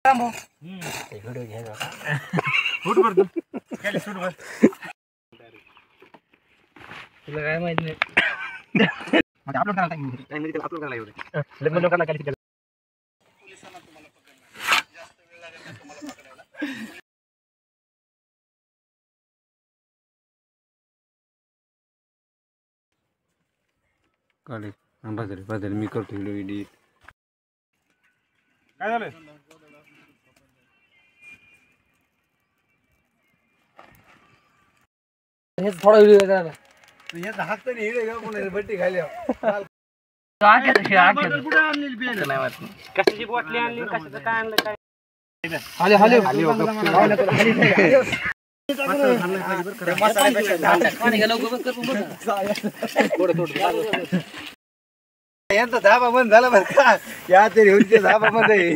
थांबो video घ्यायचा सूट भर तू केले सूट भर तुला काय माहित नाही म्हणजे अपलोड करायला टाइम त्याला अपलोड करायला एवढे लग्न लोकांना काय पोलिसांना तुम्हाला पकडला जास्त वेळ लागेल ना तुम्हाला पकडायला काढे बाजारी मी करतो व्हिडिओ एडिट काय झालं हे थोडा व्हिडिओ करायला तू याचा हात तरी हिडे का कोणी बट्टी खाली कुठे आणलेली बिल नाही माहित कशाची बॉटली आणली कशाचं काय आणलं काय हाले हाले यांचा धाबा बंद झाला बरं का या तरी धाबा बंद आहे